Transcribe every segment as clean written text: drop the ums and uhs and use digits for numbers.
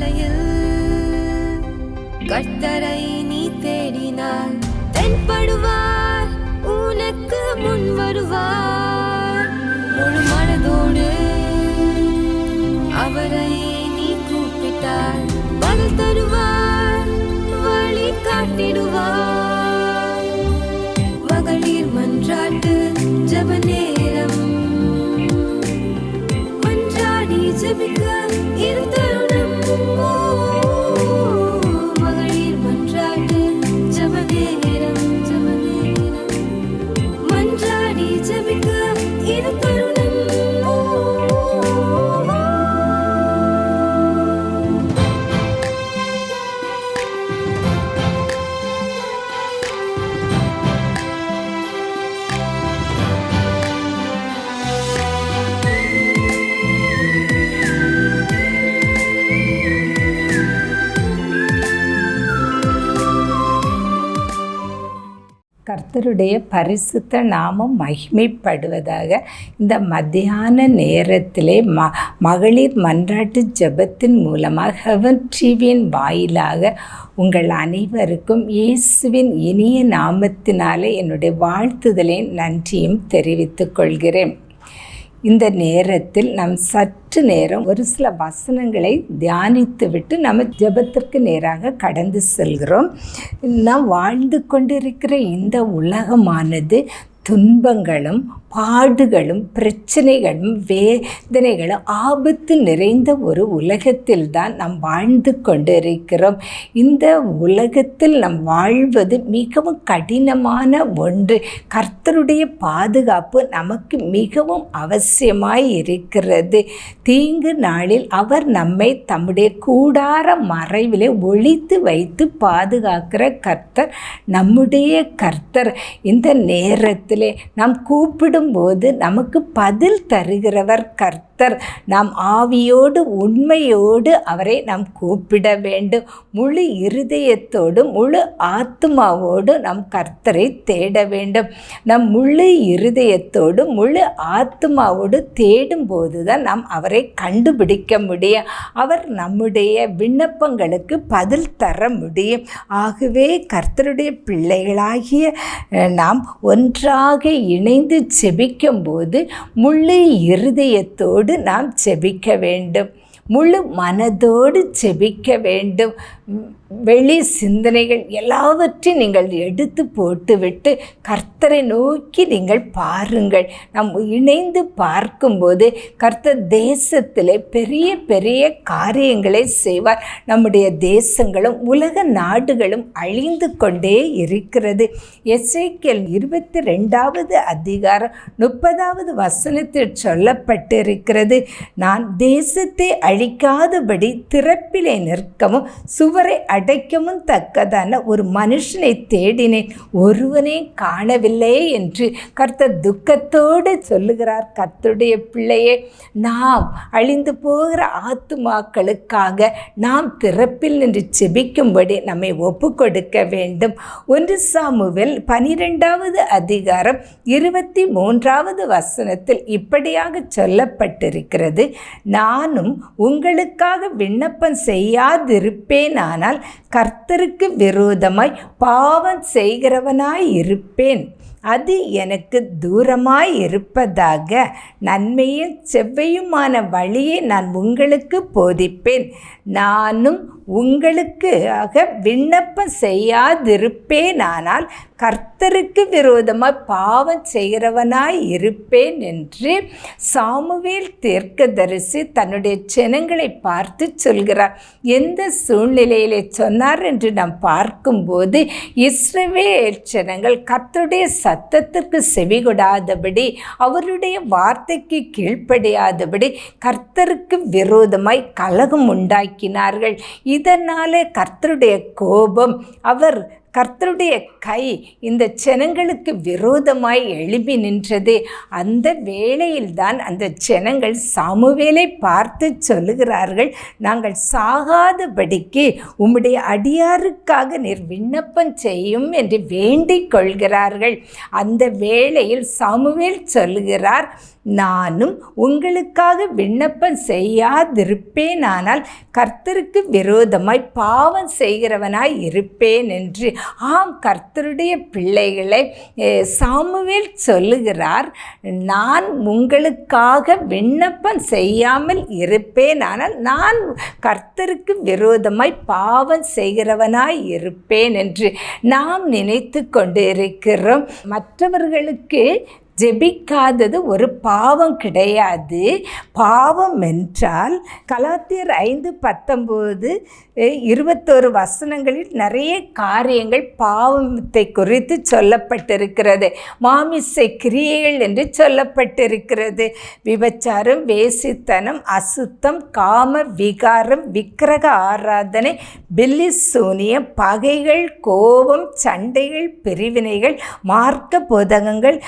பாதையில் கர்த்தரை நீ தேடினார், தென்படுவார், உனக்கு முன் வருவார். முழு மனதோடு அவரை நீ கூப்பிட்டார், பதில் தருவார், வழி காட்டிடுவார். மகளிர் மன்றாட்டு ஜெப நேரம், மன்றாடி ஜெபிக்க இரு தருணம். மகளிர் மன்றாட்டு ஜெப நேரம், மன்றாடி ஜெபிக்க இரு தருணம். கர்த்தருடைய பரிசுத்த நாமம் மகிமைப்படுவதாக. இந்த மத்தியான நேரத்திலே மகளிர் மன்றாட்டு ஜெபத்தின் மூலமாக ஹெவன் டிவியின் வாயிலாக உங்கள் அனைவருக்கும் இயேசுவின் இனிய நாமத்தினாலே என்னுடைய வாழ்த்துதலையும் நன்றியும் தெரிவித்துக் கொள்கிறேன். இந்த நேரத்தில் நாம் சற்று நேரம் ஒரு சில வசனங்களை தியானித்து விட்டு நம்ம ஜெபத்திற்கு நேராக கடந்து செல்கிறோம். நாம் வாழ்ந்து கொண்டிருக்கிற இந்த உலகமானது துன்பங்களும் பாடுகளும் பிரச்சனைகளும் வேதனைகளும் ஆபத்து நிறைந்த ஒரு உலகத்தில் தான் நாம் வாழ்ந்து கொண்டிருக்கிறோம். இந்த உலகத்தில் நாம் வாழ்வது மிகவும் கடினமான ஒன்று. கர்த்தருடைய பாதுகாப்பு நமக்கு மிகவும் அவசியமாய் இருக்கிறது. தீங்கு நாளில் அவர் நம்மை தம்முடைய கூடார மறைவிலே ஒளித்து வைத்து பாதுகாக்கிற கர்த்தர் நம்முடைய கர்த்தர். இந்த நேரத்திலே நாம் கூப்பிடும்போது நமக்கு பதில் தருகிறவர் கர்த்தர். நாம் ஆவியோடு உண்மையோடு அவரை நாம் கூப்பிட வேண்டும். முழு இருதயத்தோடு முழு ஆத்மாவோடு நாம் கர்த்தரை தேட வேண்டும். நம் முழு இருதயத்தோடு முழு ஆத்மாவோடு தேடும்போது தான் நாம் அவரை கண்டுபிடிக்க முடியும். அவர் நம்முடைய விண்ணப்பங்களுக்கு பதில் தர முடியும். ஆகவே கர்த்தருடைய பிள்ளைகளாகிய நாம் ஒன்றாக இணைந்து செபிக்கும்போது முழு இருதயத்தோடு நாம் செபிக்க வேண்டும். முழு மனதோடு செபிக்க வேண்டும். வெளி சிந்தனைகள் எல்லாவற்றையும் நீங்கள் எடுத்து போட்டுவிட்டு கர்த்தரை நோக்கி நீங்கள் பாருங்கள். நாம் இணைந்து பார்க்கும்போது கர்த்தர் தேசத்திலே பெரிய பெரிய காரியங்களை செய்வார். நம்முடைய தேசங்களும் உலக நாடுகளும் அழிந்து கொண்டே இருக்கிறது. எசேக்கியேல் 22வது அதிகாரம் 30வது வசனத்தில் சொல்லப்பட்டிருக்கிறது, நான் தேசத்தை அழிக்காதபடி திறப்பிலே நிற்கவும் சுவரை அடைக்கவும் தக்கதான ஒரு மனுஷனை தேடினேன், ஒருவனே காணவில்லை என்று கர்த்தர் துக்கத்தோடு சொல்லுகிறார். கர்த்தருடைய பிள்ளையே, நாம் அழிந்து போகிற ஆத்துமாக்களுக்காக நாம் திறப்பில் நின்று செபிக்கும்படி நம்மை ஒப்பு கொடுக்க வேண்டும். 1 சாமுவேல் 12வது அதிகாரம் 23வது வசனத்தில் இப்படியாக சொல்லப்பட்டிருக்கிறது, நானும் உங்களுக்காக விண்ணப்பம் செய்யாதிருப்பேனானால் கர்த்தருக்கு விரோதமாய் பாவம் செய்கிறவனாய் இருப்பேன். அது எனக்கு தூரமாய் இருப்பதாக. நன்மையும் செவ்வையுமான வழியை நான் உங்களுக்கு போதிப்பேன். நானும் உங்களுக்காக விண்ணப்பம் செய்யாதிருப்பேனானால் கர்த்தருக்கு விரோதமாக பாவம் செய்கிறவனாய் இருப்பேன் என்று சாமுவேல் தீர்க்கதரிசி தன்னுடைய ஜனங்களை பார்த்து சொல்கிறார். எந்த சூழ்நிலையிலே சொன்னார் என்று நாம் பார்க்கும்போது, இஸ்ரவேல் ஜனங்கள் கர்த்தருடைய சத்தத்திற்கு செவிகொடாதபடி, அவருடைய வார்த்தைக்கு கீழ்ப்படியாதபடி கர்த்தருக்கு விரோதமாய் கலகம் உண்டாக்கினார்கள். இதனாலே கர்த்தருடைய கோபம், அவர் கர்த்தருடைய கை இந்த ஜனங்களுக்கு விரோதமாய் எழும்பி நின்றது. அந்த வேளையில்தான் அந்த ஜனங்கள் சாமுவேலை பார்த்து சொல்லுகிறார்கள், நாங்கள் சாகாதபடிக்கு உம்முடைய அடியாருக்காக நீர் விண்ணப்பம் செய்யும் என்று வேண்டிக் கொள்கிறார்கள். அந்த வேளையில் சாமுவேல் சொல்லுகிறார், நானும் உங்களுக்காக விண்ணப்பம் செய்யாதிருப்பேன், ஆனால் கர்த்தருக்கு விரோதமாய் பாவம் செய்கிறவனாய் இருப்பேன் என்று. ஆம், கர்த்தருடைய பிள்ளைகளை சாமுவேல் சொல்லுகிறார், நான் உங்களுக்காக விண்ணப்பம் செய்யாமல் இருப்பேன், ஆனால் நான் கர்த்தருக்கு விரோதமாய் பாவம் செய்கிறவனாய் இருப்பேன் என்று நாம் நினைத்து கொண்டு இருக்கிறோம். மற்றவர்களுக்கு ஜெபிக்காதது ஒரு பாவம் கிடையாது. பாவம் என்றால் கலாத்தியர் 5:19, 21 வசனங்களில் நிறைய காரியங்கள் பாவத்தை குறித்து சொல்லப்பட்டிருக்கிறது. மாமிசை கிரியைகள் என்று சொல்லப்பட்டிருக்கிறது. விபச்சாரம், வேசித்தனம், அசுத்தம், காம விகாரம், விக்கிரக ஆராதனை, பில்லி சூனியம், பகைகள், கோபம், சண்டைகள், பிரிவினைகள், மார்க்க போதகங்கள்,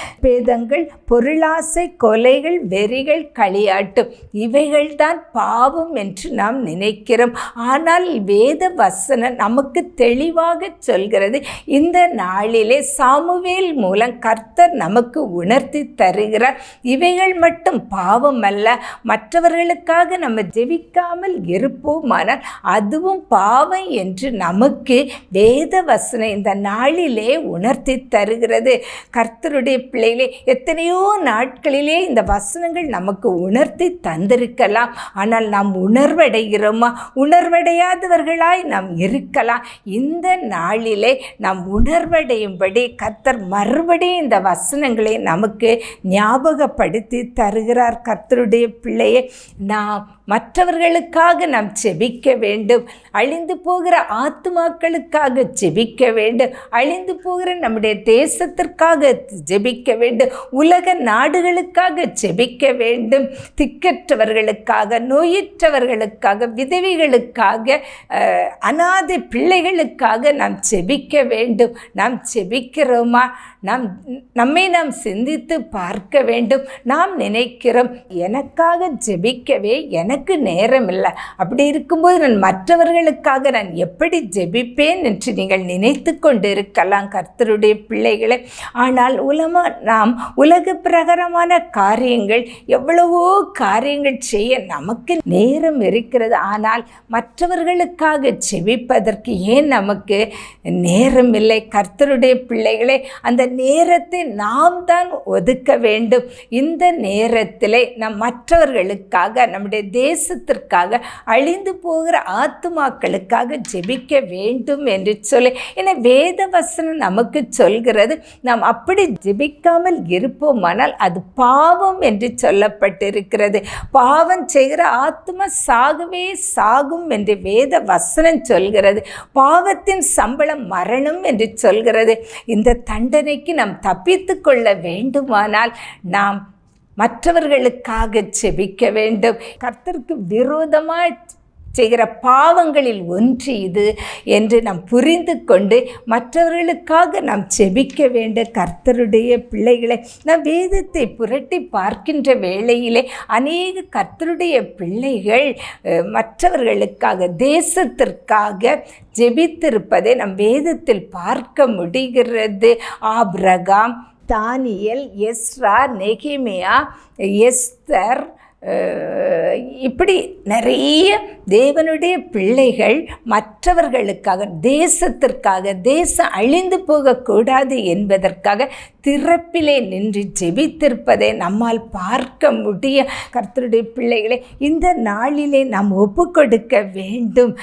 பொருளாசை, கொலைகள், வெறிகள், களியாட்டு, இவைகள்தான் பாவம் என்று நாம் நினைக்கிறோம். ஆனால் வேத வசனம் நமக்கு தெளிவாக சொல்கிறது. இந்த நாளிலே சாமுவேல் மூலம் கர்த்தர் நமக்கு உணர்த்தி தருகிறார், இவைகள் மட்டும் பாவம் அல்ல. மற்றவர்களுக்காக நம்ம ஜெபிக்காமல் இருப்போமானால் அதுவும் பாவம் என்று நமக்கு வேத வசனம் இந்த நாளிலே உணர்த்தி தருகிறது. கர்த்தருடைய பிள்ளைகளே, எத்தனையோ நாட்களிலே இந்த வசனங்கள் நமக்கு உணர்த்தி தந்திருக்கலாம். ஆனால் நாம் உணர்வடைகிறோமா? உணர்வடையாதவர்களாய் நாம் இருக்கலாம். இந்த நாளிலே நாம் உணர்வடையும்படி கர்த்தர் மறுபடியும் இந்த வசனங்களை நமக்கு ஞாபகப்படுத்தி தருகிறார். கர்த்தருடைய பிள்ளையே, நாம் மற்றவர்களுக்காக நாம் செபிக்க வேண்டும். அழிந்து போகிற ஆத்துமாக்களுக்காக ஜெபிக்க வேண்டும். அழிந்து போகிற நம்முடைய தேசத்திற்காக ஜெபிக்க வேண்டும். உலக நாடுகளுக்காக ஜெபிக்க வேண்டும். திக்கற்றவர்களுக்காக, நோயற்றவர்களுக்காக, விதவைகளுக்காக, அநாதை பிள்ளைகளுக்காக நாம் ஜெபிக்க வேண்டும். நாம் ஜெபிக்கிறோமா? நம்மை நாம் சிந்தித்து பார்க்க வேண்டும். நாம் நினைக்கிறோம், எனக்காக ஜெபிக்கவே எனக்கு நேரம் இல்லை, அப்படி இருக்கும்போது நான் மற்றவர்களுக்காக நான் எப்படி ஜெபிப்பேன் என்று நீங்கள் நினைத்து கொண்டு இருக்கலாம் கர்த்தருடைய பிள்ளைகளை. ஆனால் நாம் உலக பிரகாரமான காரியங்கள், எவ்வளவோ காரியங்கள் செய்ய நமக்கு நேரம் இருக்கிறது. ஆனால் மற்றவர்களுக்காக ஜெபிப்பதற்கு ஏன் நமக்கு நேரம் இல்லை? கர்த்தருடைய பிள்ளைகளை, அந்த நேரத்தை நாம் தான் ஒதுக்க வேண்டும். இந்த நேரத்தில் நம் மற்றவர்களுக்காக, நம்முடைய தேசத்திற்காக, அழிந்து போகிற ஆத்துமாக்களுக்காக ஜெபிக்க வேண்டும் என்று சொல்லி என வேத வசனம் நமக்கு சொல்கிறது. நாம் அப்படி ஜெபிக்காமல் இருப்போமானால் அது பாவம் என்று சொல்லப்பட்டிருக்கிறது. பாவம் செய்கிற ஆத்துமா சாகவே சாகும் என்று வேத வசனம் சொல்கிறது. பாவத்தின் சம்பளம் மரணம் என்று சொல்கிறது. இந்த தண்டனைக்கு நாம் தப்பித்து கொள்ள வேண்டுமானால் நாம் மற்றவர்களுக்காக ஜெபிக்க வேண்டும். கர்த்தருக்கு விரோதமாக செய்கிற பாவங்களில் ஒன்று இது என்று நாம் புரிந்து கொண்டு மற்றவர்களுக்காக நாம் ஜெபிக்க வேண்டும். கர்த்தருடைய பிள்ளைகளை, நாம் வேதத்தை புரட்டி பார்க்கின்ற வேளையிலே அநேக கர்த்தருடைய பிள்ளைகள் மற்றவர்களுக்காக, தேசத்திற்காக ஜெபித்திருப்பதை நம் வேதத்தில் பார்க்க முடிகிறது. ஆபிரகாம், தானியேல், எஸ்ரா, நெகேமியா, எஸ்தர், இப்படி நிறைய தேவனுடைய பிள்ளைகள் மற்றவர்களுக்காக, தேசத்திற்காக, தேசம் அழிந்து போகக்கூடாது என்பதற்காக திறப்பிலே நின்று ஜெபித்திருப்பதை நம்மால் பார்க்க முடியும். கர்த்தருடைய பிள்ளைகளை, இந்த நாளிலே நாம் ஒப்பு கொடுக்க வேண்டும்.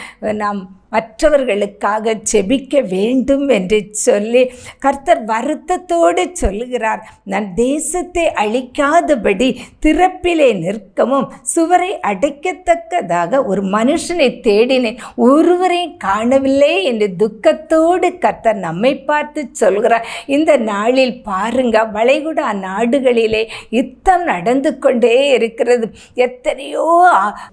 நாம் மற்றவர்களுக்காக ஜெபிக்க வேண்டும் என்று சொல்லி கர்த்தர் வருத்தத்தோடு சொல்லுகிறார், நான் தேசத்தை அழிக்காதபடி திறப்பிலே நிற்கவும் சுவரை அடைக்கத்தக்கதாக ஒரு மனுஷனை தேடினேன், ஒருவரையும் காணவில்லை என்று துக்கத்தோடு கர்த்தர் நம்மை பார்த்து சொல்கிறார். இந்த நாளில் பாருங்க, வளைகுடா நாடுகளிலே யுத்தம் நடந்து கொண்டே இருக்கிறது. எத்தனையோ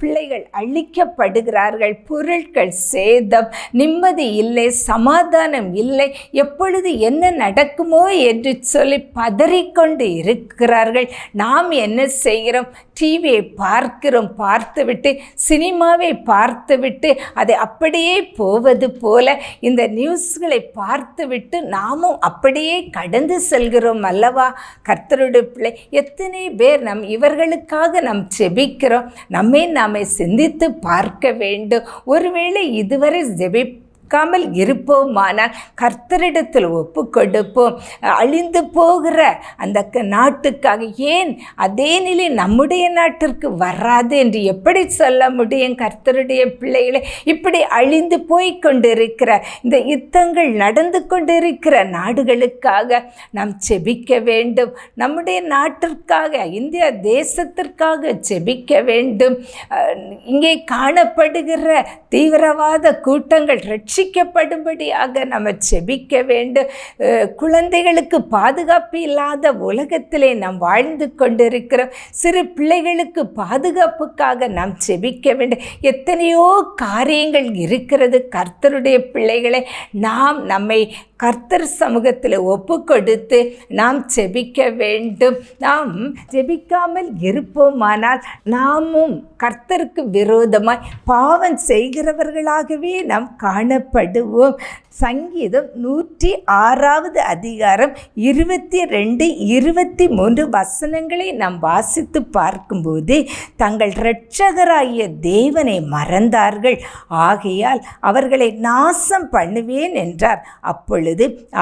பிள்ளைகள் அழிக்கப்படுகிறார்கள், பொருட்கள் சேதம், சேதம், நிம்மதி இல்லை, சமாதானம் இல்லை, எப்பொழுது என்ன நடக்குமோ என்று சொல்லி பதறிக்கொண்டு இருக்கிறார்கள். நாம் என்ன செய்கிறோம்? டிவியை பார்க்கிறோம், பார்த்துவிட்டு சினிமாவை பார்த்துவிட்டு அதை அப்படியே போவது போல இந்த நியூஸ்களை பார்த்துவிட்டு நாமும் அப்படியே கடந்து செல்கிறோம் அல்லவா? கர்த்தருடைய பிள்ளை, எத்தனை பேர் இவர்களுக்காக நாம் செபிக்கிறோம். நாமே சிந்தித்து பார்க்க வேண்டும். ஒருவேளை இதுவரை ஜெபிக்காமல் இருப்போமானால் கர்த்தரிடத்தில் ஒப்பு கொடுப்போம். அழிந்து போகிற அந்த நாட்டுக்காக, ஏன் அதே நிலை நம்முடைய நாட்டிற்கு வராது என்று எப்படி சொல்ல முடியும்? கர்த்தருடைய பிள்ளைகளை, இப்படி அழிந்து போய் கொண்டிருக்கிற இந்த யுத்தங்கள் நடந்து கொண்டிருக்கிற நாடுகளுக்காக நாம் செபிக்க வேண்டும். நம்முடைய நாட்டிற்காக, இந்திய தேசத்திற்காக செபிக்க வேண்டும். இங்கே காணப்படுகிற தீவிரவாத கூட்டங்கள் ரட்சிக்கப்படும்படியாக நம்ம செபிக்க வேண்டும். குழந்தைகளுக்கு பாதுகாப்பு இல்லாத உலகத்திலே நாம் வாழ்ந்து கொண்டிருக்கிறோம். சிறு பிள்ளைகளுக்கு பாதுகாப்புக்காக நாம் செபிக்க வேண்டும். எத்தனையோ காரியங்கள் இருக்கிறது. கர்த்தருடைய பிள்ளைகளை, நாம் நம்மை கர்த்தர் சமூகத்தில் ஒப்பு கொடுத்து நாம் செபிக்க வேண்டும். நாம் செபிக்காமல் இருப்போமானால் நாமும் கர்த்தருக்கு விரோதமாய் பாவம் செய்கிறவர்களாகவே நாம் காணப்படுவோம். சங்கீதம் 106 அதிகாரம் 22, 23 வசனங்களை நாம் வாசித்து பார்க்கும்போது, தங்கள் இரட்சகராகிய தேவனை மறந்தார்கள், ஆகையால் அவர்களை நாசம் பண்ணுவேன் என்றார். அப்பொழுது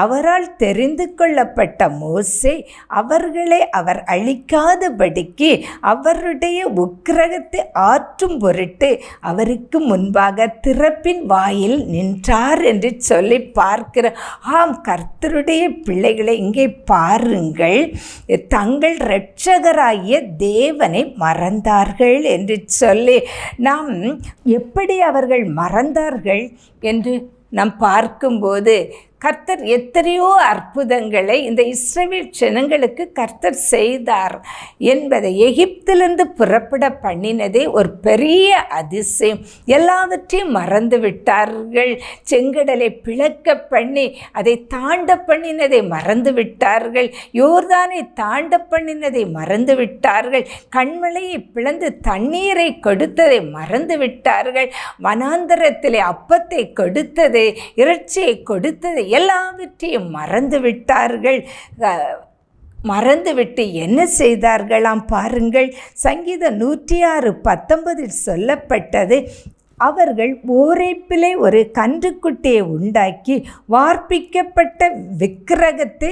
அவரால் தெரிந்து கொள்ளப்பட்ட மோசே அவர்களை அவர் அழிக்காதபடிக்கு அவருடைய உக்கிரகத்தை ஆற்றும் பொருட்டு அவருக்கு முன்பாக திறப்பின் வாயில் நின்றார் என்று சொல்லி பார்க்கிற. ஆம், கர்த்தருடைய பிள்ளைகளை, இங்கே பாருங்கள், தங்கள் இரட்சகராகிய தேவனை மறந்தார்கள் என்று சொல்லி, நாம் எப்படி அவர்கள் மறந்தார்கள் என்று நாம் பார்க்கும்போது, கர்த்தர் எத்தனையோ அற்புதங்களை இந்த இஸ்ரவேல் ஜனங்களுக்கு கர்த்தர் செய்தார் என்பதை, எகிப்திலிருந்து புறப்பட பண்ணினதே ஒரு பெரிய அதிசயம். எல்லாவற்றையும் மறந்து விட்டார்கள். செங்கடலை பிளக்க பண்ணி அதை தாண்ட பண்ணினதை மறந்து விட்டார்கள். யோர்தானை தாண்ட பண்ணினதை மறந்து விட்டார்கள். கண்மலையை பிளந்து தண்ணீரை கொடுத்ததை மறந்து விட்டார்கள். வனாந்தரத்திலே அப்பத்தை கொடுத்ததை, இறைச்சியை கொடுத்ததை எல்லாவற்றையும் மறந்து விட்டார்கள். மறந்துவிட்டு என்ன செய்தார்களாம் பாருங்கள். சங்கீதம் 106:19 சொல்லப்பட்டது, அவர்கள் ஓரேப்பிலே ஒரு கன்றுக்குட்டியை உண்டாக்கி வார்ப்பிக்கப்பட்ட விக்கிரகத்தை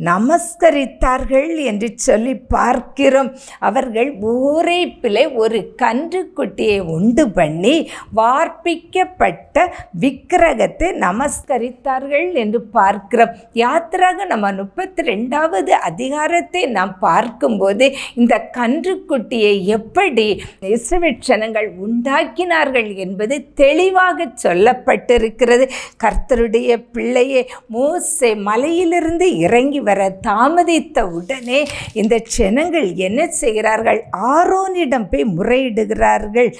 நமஸ்கரித்தார்கள் என்று சொல்லி பார்க்கிறோம். அவர்கள் ஓரேப்பிலே ஒரு கன்றுக்குட்டியை உண்டு பண்ணி வார்ப்பிக்கப்பட்ட விக்கிரகத்தை நமஸ்கரித்தார்கள் என்று பார்க்கிறோம். யாத்திராக நம்ம 32வது அதிகாரத்தை நாம் பார்க்கும்போது, இந்த கன்றுக்குட்டியை எப்படி இஸ்ரவேல் ஜனங்கள் உண்டாக்கினார்கள் என்பது தெளிவாக சொல்லப்பட்டிருக்கிறது. கர்த்தருடைய பிள்ளையே, மோசே மலையிலிருந்து இறங்கி வர தாமதித்த உடனே இந்த ஜனங்கள் என்ன செய்கிறார்கள்? ஆரோனிடம் போய் முறையிடுகிறார்கள்.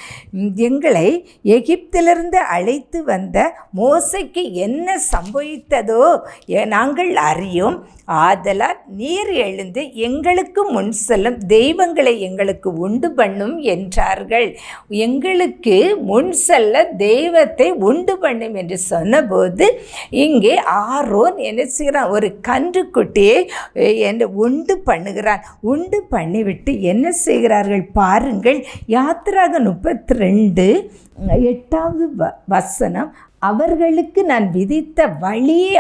எங்களை எகிப்திலிருந்து அழைத்து வந்த மோசைக்கு என்ன சம்பவித்ததோ நாங்கள் அறியோம். ஆதலால் நீர் எழுந்து எங்களுக்கு முன் செல்லும் தெய்வங்களை எங்களுக்கு உண்டு பண்ணும் என்றார்கள். எங்களுக்கு முன் செல்ல தெய்வத்தை உண்டு பண்ணும் என்று சொன்னபோது, இங்கே ஆரோன் என்ன செய்கிறான்? ஒரு கன்றுக்குட்டியை உண்டு பண்ணுகிறான். உண்டு பண்ணிவிட்டு என்ன செய்கிறார்கள் பாருங்கள். யாத்திராக 32:8 வசனம், அவர்களுக்கு நான் விதித்த வழியை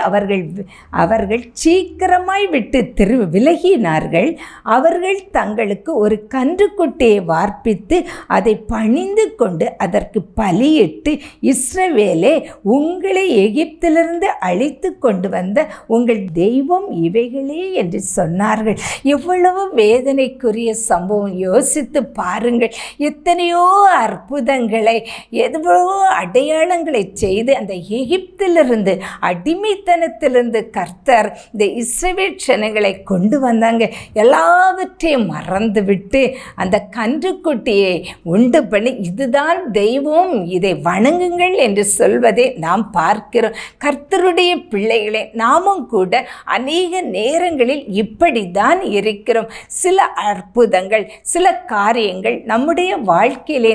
அவர்கள் சீக்கிரமாய் விட்டு விலகினார்கள். அவர்கள் தங்களுக்கு ஒரு கன்றுக்குட்டியை வார்ப்பித்து அதை பணிந்து கொண்டு அதற்கு பலியிட்டு, இஸ்ரவேலே, உங்களை எகிப்திலிருந்து அழைத்து கொண்டு வந்த உங்கள் தெய்வம் இவைகளே என்று சொன்னார்கள். எவ்வளவு வேதனைக்குரிய சம்பவம் யோசித்து பாருங்கள். எத்தனையோ அற்புதங்களை, எவ்வளவோ அடையாளங்களை செய்து செய்து அந்த எகிப்திலிருந்து அடிமைத்தனத்திலிருந்து கர்த்தர் இந்த இஸ்ரவேல் ஜனங்களை கொண்டு வந்தாங்க. எல்லாவற்றையும் மறந்துவிட்டு அந்த கன்றுக்குட்டியை உண்டு பண்ணி இதுதான் தெய்வம், இதை வணங்குங்கள் என்று சொல்வதை நாம் பார்க்கிறோம். கர்த்தருடைய பிள்ளைகளை நாமும் கூட அநேக நேரங்களில் இப்படி தான் இருக்கிறோம். சில அற்புதங்கள், சில காரியங்கள் நம்முடைய வாழ்க்கையிலே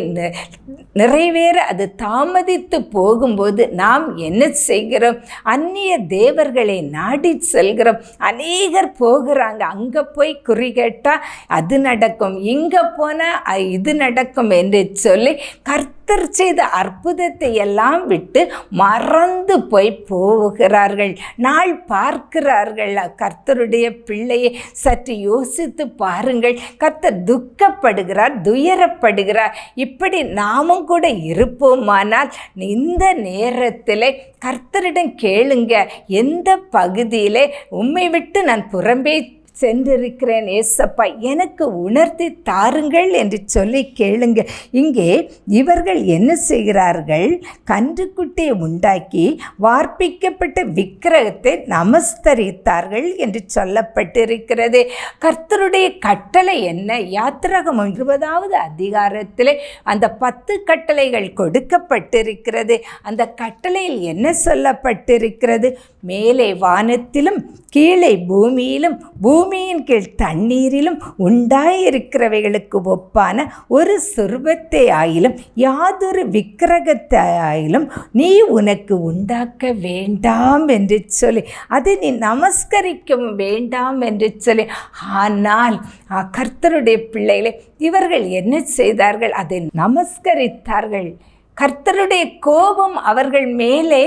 நிறைவேற அது தாமதித்து போகும்போது நாம் என்ன செய்கிறோம்? அந்நிய தேவர்களை நாடி செல்கிறோம். அநேகர் போகிறாங்க, அங்கே போய் குறி கேட்டால் அது நடக்கும், இங்கே போனால் இது நடக்கும் என்று சொல்லி கர்த்தர் செய்த அற்புதத்தை எல்லாம் விட்டு மறந்து போய் போகிறார்கள். நாள் பார்க்கிறார்கள். கர்த்தருடைய பிள்ளையை சற்று யோசித்து பாருங்கள். கர்த்தர் துக்கப்படுகிறார், துயரப்படுகிறார். இப்படி நாமும் கூட இருப்போமானால் இந்த நேரத்தில் கர்த்தரிடம் கேளுங்க, எந்த பகுதியிலே உம்மை விட்டு நான் புறம்பே சென்றிருக்கிறேன் ஏசப்பா, எனக்கு உணர்த்தி தாருங்கள் என்று சொல்லி கேளுங்க. இங்கே இவர்கள் என்ன செய்கிறார்கள்? கன்றுக்குட்டியை உண்டாக்கி வார்ப்பிக்கப்பட்ட விக்கிரகத்தை நமஸ்கரித்தார்கள் என்று சொல்லப்பட்டிருக்கிறது. கர்த்தருடைய கட்டளை என்ன? யாத்திராகமம் 20வது அதிகாரத்தில் அந்த 10 கட்டளைகள் கொடுக்கப்பட்டிருக்கிறது. அந்த கட்டளையில் என்ன சொல்லப்பட்டிருக்கிறது? மேலே வானத்திலும் கீழே பூமியிலும் பூமியின் கீழ் தண்ணீரிலும் உண்டாயிருக்கிறவைகளுக்கு ஒப்பான ஒரு சொர்பத்தை ஆயிலும் யாதொரு விக்கிரகத்தை ஆயிலும் நீ உனக்கு உண்டாக்க வேண்டாம் என்று சொல்லி, அதை நீ நமஸ்கரிக்க வேண்டாம் என்று சொல்லி. ஆனால் கர்த்தருடைய பிள்ளைகளை இவர்கள் என்ன செய்தார்கள்? அதை நமஸ்கரித்தார்கள். கர்த்தருடைய கோபம் அவர்கள் மேலே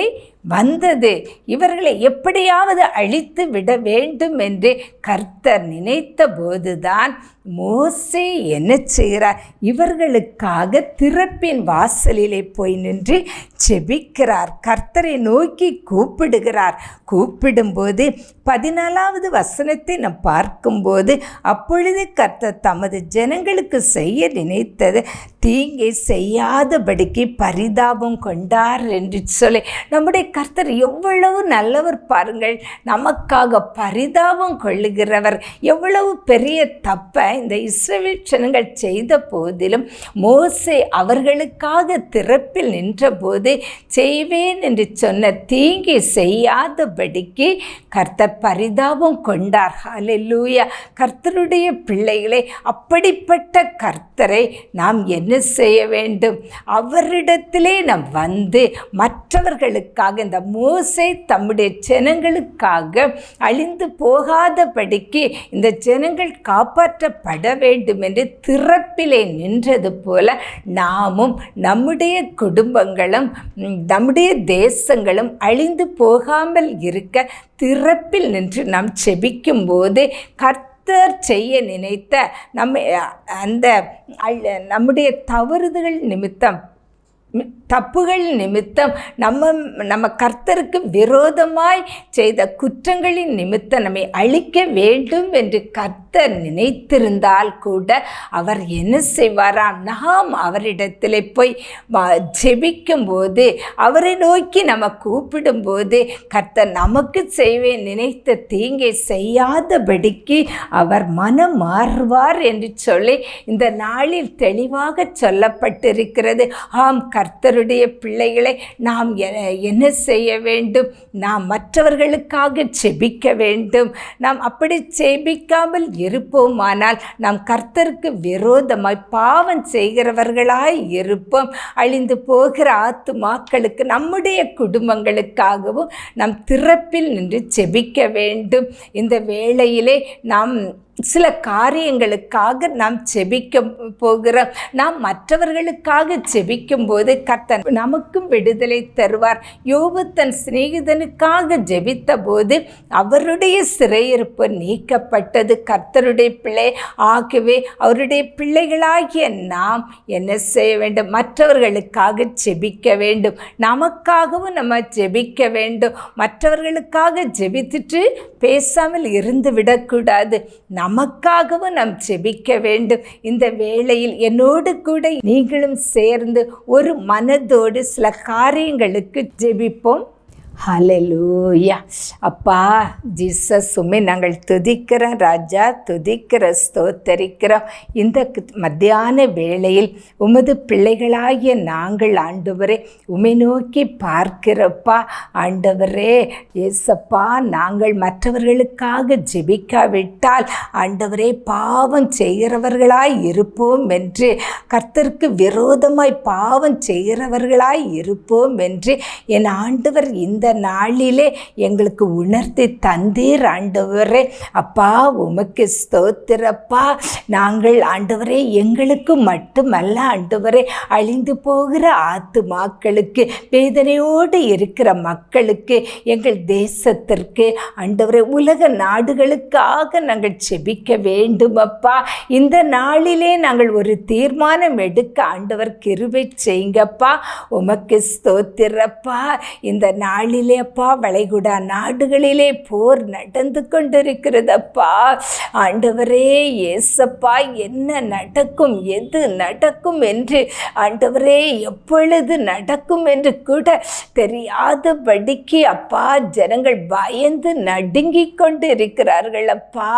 வந்தது. இவர்களை எப்படியாவது அழித்து விட வேண்டும் என்று கர்த்தர் நினைத்த போதுதான் மோசே என்ன செய்கிறார்? இவர்களுக்காக திறப்பின் வாசலிலே போய் நின்று செபிக்கிறார். கர்த்தரை நோக்கி கூப்பிடுகிறார். கூப்பிடும்போது 14வது வசனத்தை நாம் பார்க்கும்போது, அப்பொழுது கர்த்தர் தமது ஜனங்களுக்கு செய்ய நினைத்தது தீங்கை செய்யாதபடிக்கு பரிதாபம் கொண்டார் என்று சொல்லி. நம்முடைய கர்த்தர் எவ்வளவு நல்லவர் பாருங்கள். நமக்காக பரிதாபம் கொள்ளுகிறவர். எவ்வளவு பெரிய தப்பை இந்த இஸ்ரவேல் ஜனங்கள் செய்த போதிலும் மோசே அவர்களுக்காக திறப்பில் நின்றபோது செய்வேன் என்று சொன்ன தீங்கை செய்யாதபடிக்கு கர்த்தர் பரிதாபம் கொண்டார். ஹல்லேலூயா. கர்த்தருடைய பிள்ளைகளை, அப்படிப்பட்ட கர்த்தரை நாம் என்ன செய்ய வேண்டும்? அவரிடத்திலே நாம் வந்து மற்றவர்களுக்காக, இந்த மோசே தம்முடைய ஜனங்களுக்காக அழிந்து போகாதபடிக்கு இந்த ஜனங்கள் காப்பாற்றப்பட வேண்டும் என்று திறப்பிலே நின்றது போல நாமும் நம்முடைய குடும்பங்களும் நம்முடைய தேசங்களும் அழிந்து போகாமல் இருக்க திறப்பில் நின்று நாம் செபிக்கும் போது கர்த்தர் செய்ய நினைத்த நம்முடைய தவறுதல் நிமித்தம், தப்புகள் நிமித்தம், நம்ம கர்த்தருக்கு விரோதமாய் செய்த குற்றங்களின் நிமித்தம் நம்மை அழிக்க வேண்டும் என்று கர்த்தர் நினைத்திருந்தால் கூட அவர் என்ன செய்வாராம்? நாம் அவரிடத்தில் போய் ஜெபிக்கும்போது, அவரை நோக்கி நம்ம கூப்பிடும்போது கர்த்தர் நமக்கு செய்வேன் நினைத்த தீங்கை செய்யாதபடிக்கு அவர் மனம் மாறுவார் என்று சொல்லி இந்த நாளில் தெளிவாக சொல்லப்பட்டிருக்கிறது. ஆம், கர்த்தருடைய பிள்ளைகளை நாம் என்ன செய்ய வேண்டும்? நாம் மற்றவர்களுக்காக செபிக்க வேண்டும். நாம் அப்படி செபிக்காமல் இருப்போமானால் நாம் கர்த்தருக்கு விரோதமாய் பாவம் செய்கிறவர்களாய் இருப்போம். அழிந்து போகிற ஆத்துமாக்களுக்கு, நம்முடைய குடும்பங்களுக்காகவும் நாம் திறப்பில் நின்று செபிக்க வேண்டும். இந்த வேளையிலே நாம் சில காரியங்களுக்காக நாம் செபிக்க போகிறோம். நாம் மற்றவர்களுக்காக செபிக்கும் போது கர்த்தர் நமக்கும் விடுதலை தருவார். யோபு தன் சிநேகிதனுக்காக ஜெபித்த போது அவருடைய சிறையிருப்பு நீக்கப்பட்டது. கர்த்தருடைய பிள்ளை ஆகவே அவருடைய பிள்ளைகளாகிய நாம் என்ன செய்ய வேண்டும்? மற்றவர்களுக்காக ஜெபிக்க வேண்டும். நமக்காகவும் நம்ம ஜெபிக்க வேண்டும். மற்றவர்களுக்காக ஜெபித்துட்டு பேசாமல் இருந்து விடக்கூடாது. நமக்காகவும் நாம் ஜெபிக்க வேண்டும். இந்த வேளையில் என்னோடு கூட நீங்களும் சேர்ந்து ஒரு மனதோடு சில காரியங்களுக்கு ஜெபிப்போம். ஹல்லேலூயா. அப்பா ஜீசஸ் உம்மை நாங்கள் துதிக்கிறோம் ராஜா, துதிக்கிற ஸ்தோத்தரிக்கிறோம். இந்த மத்தியான வேளையில் உமது பிள்ளைகளாகிய நாங்கள் ஆண்டவரே உம்மை நோக்கி பார்க்கிறப்பா. ஆண்டவரே ஏசப்பா, நாங்கள் மற்றவர்களுக்காக ஜெபிக்காவிட்டால் ஆண்டவரே பாவம் செய்கிறவர்களாய் இருப்போம் என்று, கர்த்தருக்கு விரோதமாய் பாவம் செய்கிறவர்களாய் இருப்போம் என்று என் ஆண்டவர் இந்த நாளிலே எங்களுக்கு உணர்த்தி தந்தீர் ஆண்டவரே. அப்பா உமக்கு ஸ்தோத்திரப்பா. நாங்கள் ஆண்டவரே எங்களுக்கு மட்டுமல்ல ஆண்டவரே, அழிந்து போகிற ஆத்துமாக்களுக்கு, வேதனையோடு இருக்கிற மக்களுக்கு, எங்கள் தேசத்திற்கு ஆண்டவரே உலக நாடுகளுக்காக நாங்கள் செபிக்க வேண்டும் அப்பா. இந்த நாளிலே நாங்கள் ஒரு தீர்மானம் எடுக்க ஆண்டவர் கிருபை செய்யுங்கப்பா. உமக்கு ஸ்தோத்திரப்பா. இந்த நாளிலே அப்பா வளைகுடா நாடுகளிலே போர் நடந்து கொண்டிருக்கிறதப்பா. ஆண்டவரே ஏசப்பா, என்ன நடக்கும், எது நடக்கும் என்று ஆண்டவரே, எப்பொழுது நடக்கும் என்று கூட தெரியாதபடிக்கு அப்பா ஜனங்கள் பயந்து நடுங்கிக் கொண்டு இருக்கிறார்கள் அப்பா.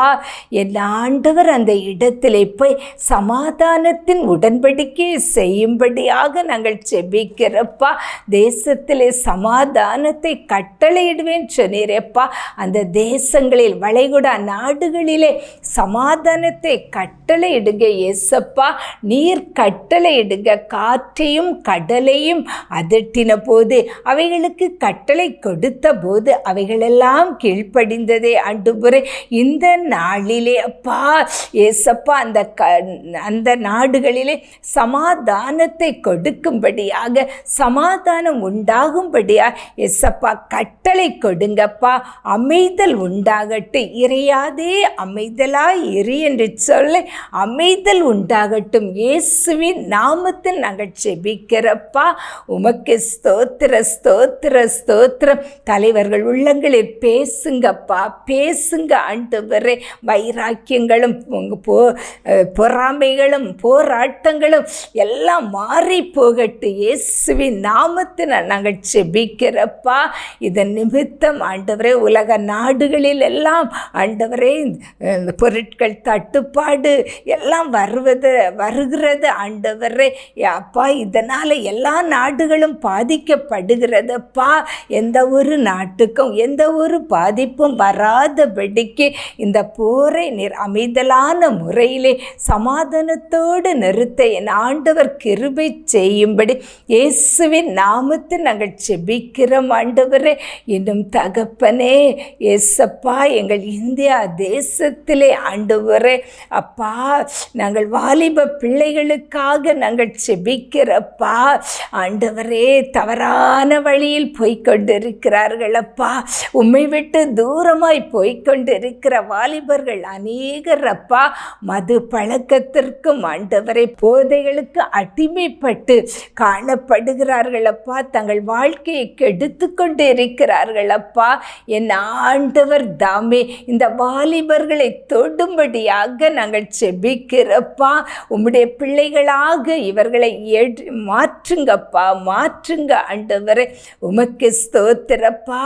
என் ஆண்டவர் அந்த இடத்திலே போய் சமாதானத்தின் உடன்படிக்கை செய்யும்படியாக நாங்கள் செபிக்கிறப்பா. தேசத்திலே சமாதானத்தை கட்டளையிடுவேன் சொன்னீரப்பா. அந்த தேசங்களில் வளைகுடா நாடுகளிலே சமாதானத்தை கட்டளையிடுங்க ஏசப்பா. நீர் கட்டளையிடுங்க. காற்றையும் கடலையும் அதட்டின போது, அவைகளுக்கு கட்டளை கொடுத்த போது அவைகளெல்லாம் கீழ்ப்படிந்ததே ஆண்டவரே. இந்த நாளிலே அப்பா ஏசப்பா அந்த நாடுகளிலே சமாதானத்தை கொடுக்கும்படியாக, சமாதானம் உண்டாகும்படியாக ஏசப்பா கட்டளை கொடுங்கப்பா. அமைதல் உண்டாகட்டும். இறையாதே அமைதலாய் இரு என்று சொல்லி அமைதல் உண்டாகட்டும். இயேசுவின் நாமத்தில் நாங்கள் செபிக்கிறப்பா. உமக்கு ஸ்தோத்திர ஸ்தோத்திர ஸ்தோத்திரம். தலைவர்கள் உள்ளங்களில் பேசுங்கப்பா, பேசுங்க ஆண்டவரே. வைராக்கியங்களும் பொறாமைகளும் போராட்டங்களும் எல்லாம் மாறி போகட்டும். இயேசுவின் நாமத்தில் நாங்கள் செபிக்கிறப்பா. இதன் நிமித்தம் ஆண்டவரே உலக நாடுகளில் எல்லாம் ஆண்டவரே பொருட்கள் தட்டுப்பாடு எல்லாம் வருகிறது ஆண்டவரே. அப்பா இதனால் எல்லா நாடுகளும் பாதிக்கப்படுகிறதப்பா. எந்த ஒரு நாட்டுக்கும் எந்த ஒரு பாதிப்பும் வராதபடிக்கு இந்த போரை அமைதலான முறையிலே சமாதானத்தோடு நிறுத்த என் ஆண்டவர் கிருபை செய்யும்படி இயேசுவின் நாமத்தில் நாங்கள் செபிக்கிறோம் ஆண்டவரே. இன்னும் தகப்பனே ஏசப்பா, எங்கள் இந்தியா தேசத்திலே ஆண்டவரே அப்பா, நாங்கள் வாலிப பிள்ளைகளுக்காக நாங்கள் செபிக்கிறப்பா. ஆண்டவரே தவறான வழியில் போய்கொண்டிருக்கிறார்கள் அப்பா. உம்மை விட்டு தூரமாய் போய்கொண்டிருக்கிற வாலிபர்கள் அநேகர் அப்பா. மது பழக்கத்திற்கும் ஆண்டவரை போதைகளுக்கு அடிமைப்பட்டு காணப்படுகிறார்கள் அப்பா. தங்கள் வாழ்க்கையை கெடுத்து கொண்டு இருக்கிறார்கள் அப்பா. என் ஆண்டவர் தாமே இந்த வாலிபர்களை தொடும்படியாக நாங்கள் செபிக்கிறப்பா. உம்முடைய பிள்ளைகளாக இவர்களை மாற்றுங்கப்பா, மாற்றுங்க ஆண்டவரே. உமக்கு ஸ்தோத்திரப்பா.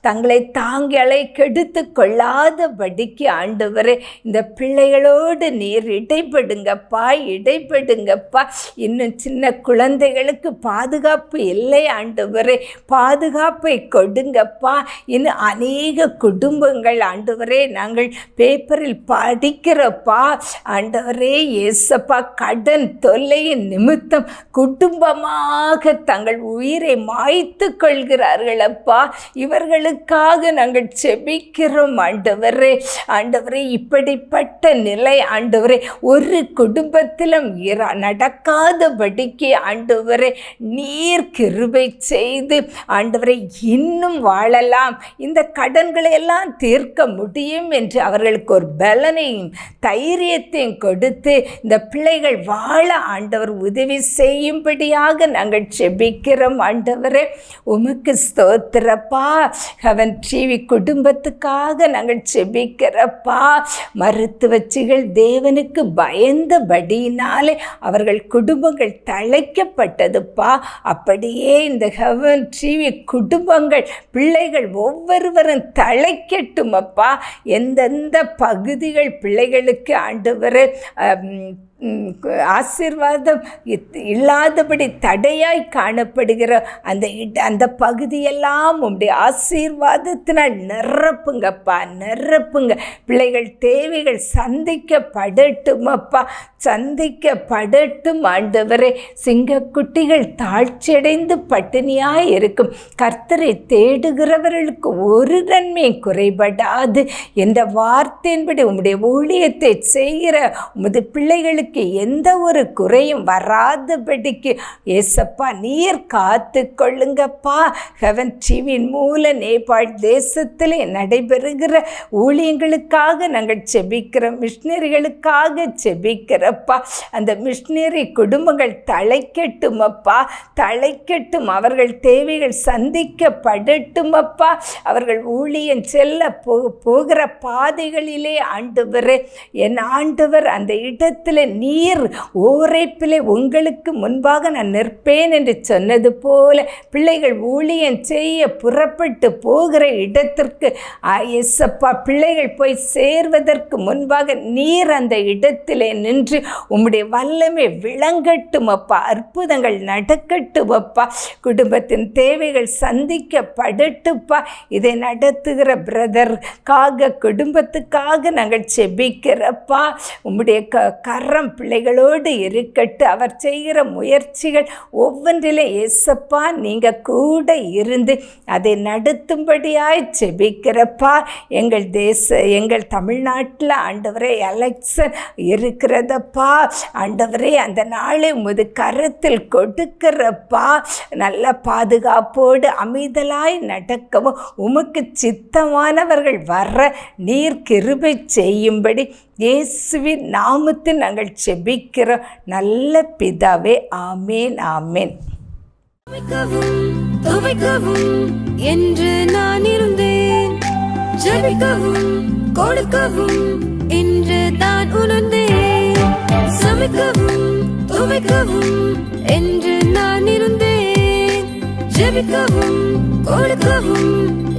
தங்களை தாங்களை கெடுத்து கொள்ளாதபடிக்கு ஆண்டவரே இந்த பிள்ளைகளோடு நீர் இடைப்படுங்கப்பா, இடைப்படுங்கப்பா. இன்னும் சின்ன குழந்தைகளுக்கு பாதுகாப்பு இல்லை ஆண்டவரே, பாதுகாப்பை கொடுங்கப்பா. இன்னும் அநேக குடும்பங்கள் ஆண்டவரே நாங்கள் பேப்பரில் படிக்கிறப்பா. ஆண்டவரே இயேசப்பா, கடன் தொல்லையின் நிமித்தம் குடும்பமாக தங்கள் உயிரை மாய்த்து கொள்கிறார்கள் அப்பா. இவர்களுக்காக நாங்கள் செபிக்கிறோம் ஆண்டவரே. ஆண்டவரே இப்படிப்பட்ட நிலை ஆண்டவரே ஒரு குடும்பத்திலும் நடக்காதபடிக்கு ஆண்டவரே நீர் கிருபை செய்து ஆண்டவரை இன்னும் வாழலாம், இந்த கடன்களை எல்லாம் தீர்க்க முடியும் என்று அவர்களுக்கு ஒரு பலனையும் தைரியத்தையும் கொடுத்து இந்த பிள்ளைகள் வாழ ஆண்டவர் உதவி செய்யும்படியாக நாங்கள் செபிக்கிறோம். ஆண்டவரே உமக்கு ஸ்தோத்திரப்பா. அவன் டிவி குடும்பத்துக்காக நாங்கள் செபிக்கிறப்பா. மருத்துவச்சிகள் தேவனுக்கு பயந்தபடியினாலே அவர்கள் குடும்பங்கள் தழைக்கப்பட்டதுப்பா. அப்படியே இந்த ஹெவன் டிவி குடும்பங்கள் பிள்ளைகள் ஒவ்வொருவரும் தழைக்கட்டும் அப்பா. எந்தெந்த பகுதிகள் பிள்ளைகளுக்கு ஆண்டவரே ஆசீர்வாதம் இல்லாதபடி தடையாய் காணப்படுகிற அந்த பகுதியெல்லாம் உம்முடைய ஆசீர்வாதத்தினால் நிரப்புங்கப்பா, நிரப்புங்க. பிள்ளைகள் தேவைகள் சந்திக்கப்படட்டும் அப்பா, சந்திக்கப்படட்டும் ஆண்டவரே. சிங்கக்குட்டிகள் தாழ்ச்சியடைந்து பட்டினியாய் இருக்கும். கர்த்தரை தேடுகிறவர்களுக்கு ஒரு நன்மையும் குறைபடாது என்ற வார்த்தையின்படி உம்முடைய ஊழியத்தை செய்கிற உமது பிள்ளைகளுக்கு எந்த ஒரு குறையும் வராதபடிக்கு ஏசப்பா நீர் காத்து கொள்ளுங்கப்பா. ஹெவன் டிவியின் மூல நேபாள் தேசத்திலே நடைபெறுகிற ஊழியங்களுக்காக நாங்கள் செபிக்கிறோம், மிஷினரிகளுக்காக செபிக்கிறப்பா. அந்த மிஷினரி குடும்பங்கள் தழைக்கட்டும் அப்பா, தழைக்கட்டும். அவர்கள் தேவைகள் சந்திக்கப்படட்டும் அப்பா. அவர்கள் ஊழியம் செல்ல போகிற பாதைகளிலே ஆண்டவரே, என் ஆண்டவர் அந்த இடத்துல நீர் ஓரைப்பிலே உங்களுக்கு முன்பாக நான் நிற்பேன் என்று சொன்னது போல பிள்ளைகள் ஊழியம் செய்ய புறப்பட்டு போகிற இடத்திற்கு இயேசப்பா பிள்ளைகள் போய் சேர்வதற்கு முன்பாக நீர் அந்த இடத்திலே நின்று உம்முடைய வல்லமை விளங்கட்டும் அப்பா, அற்புதங்கள் நடக்கட்டும் அப்பா, குடும்பத்தின் தேவைகள் சந்திக்கப்படட்டுப்பா. இதை நடத்துகிற பிரதர்க்காக குடும்பத்துக்காக நாங்கள் செபிக்கிறப்பா. உம்முடைய கரம் பிள்ளைகளோடு இருக்கட்டு. அவர் செய்கிற முயற்சிகள் ஒவ்வொன்றிலே ஏசப்பா நீங்கள் கூட இருந்து அதை நடத்தும்படியாய் செபிக்கிறப்பா. எங்கள் தமிழ்நாட்டில் ஆண்டவரே எலெக்ஷன் இருக்கிறதப்பா. ஆண்டவரே அந்த நாளை உமது கரத்தில் கொடுக்கிறப்பா. நல்ல பாதுகாப்போடு அமைதலாய் நடக்கவும் உமக்கு சித்தமானவர்கள் வர நீர் கிருபை செய்யும்படி இயேசுவின் நாமத்தில் நாங்கள் செபிக்கிறோம் நல்ல பிதாவே. ஆமேன், ஆமேன். துவைக்கவும் என்று நான் இருந்தேன், ஜெபிக்கவும் கொடுக்கவும் என்று தான் உணர்ந்தேன். சமைக்கவும் துவைக்கவும் என்று நான் இருந்தேன், ஜெபிக்கவும் கொடுக்கவும்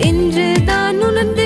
என்று தான் உணர்ந்தேன்.